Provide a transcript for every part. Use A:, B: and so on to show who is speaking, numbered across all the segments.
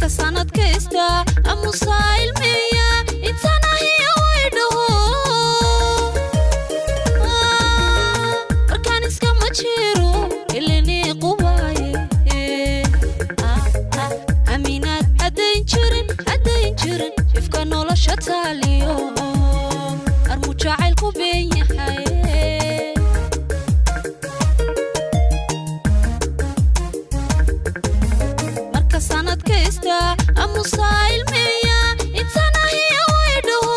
A: marka sanadka ista amusail meya intana hiya waydaho markan iska majiro ilani qubaye aminat hadayn jirin ifka nolosha taaliyo armu jacayl ku beenyahay sanadka ista amusail meya intana hiya waydaho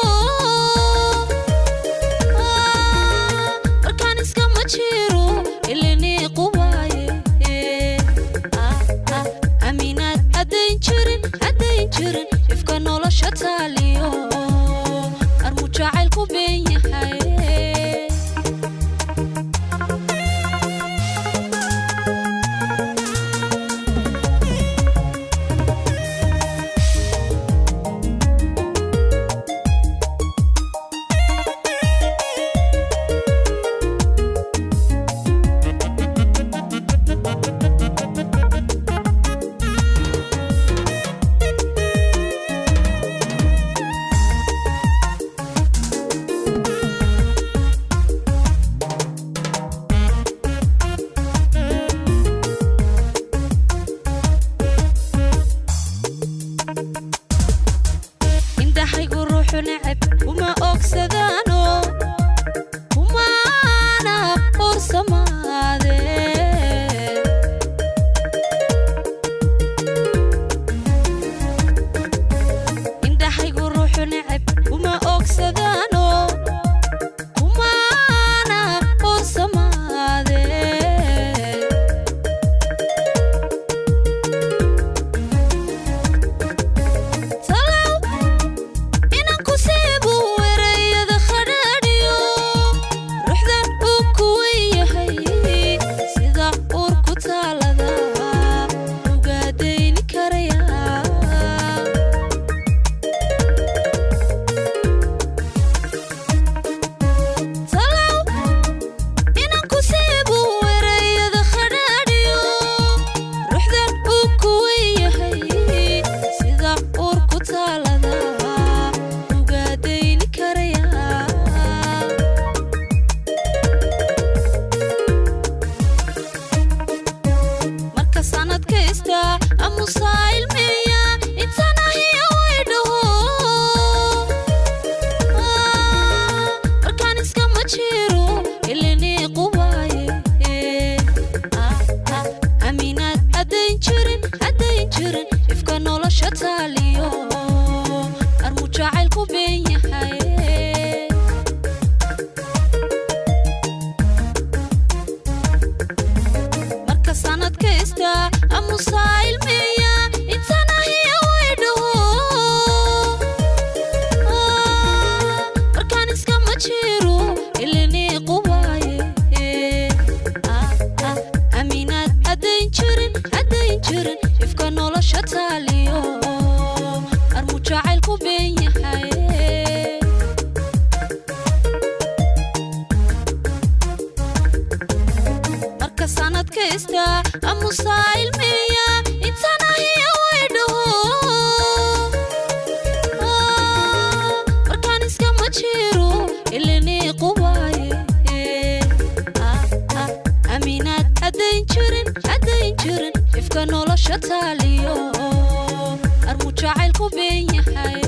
A: markan iska majiro ilani qubaye aminat hadayn jirin ifka nolosha taaliyo armu jacayl ku beenyahay نعب وما أكسدانو وما أنا فرصة ماذا إن ده حيقول روحو نعب وما أكسدانو وما أنا فرصة ماذا amusail meya intana hiya waydaho markan iska majiro ilani qubaye aminat hadayn jirin ifka nolosha taaliyo armu jacayl ku beenyahay marka sanadka ista amusail meya intana hiya waydaho markan iska majiro ilani qubaye aminat hadayn jirin ifka nolosha taaliyo armu jacayl ku beenyahay marka sanadka ista amusail meya intana hiya waydaho markan iska majiro ilani qubaye aminat hadayn jirin ifka nolosha taaliyo armu jacayl ku beenyahay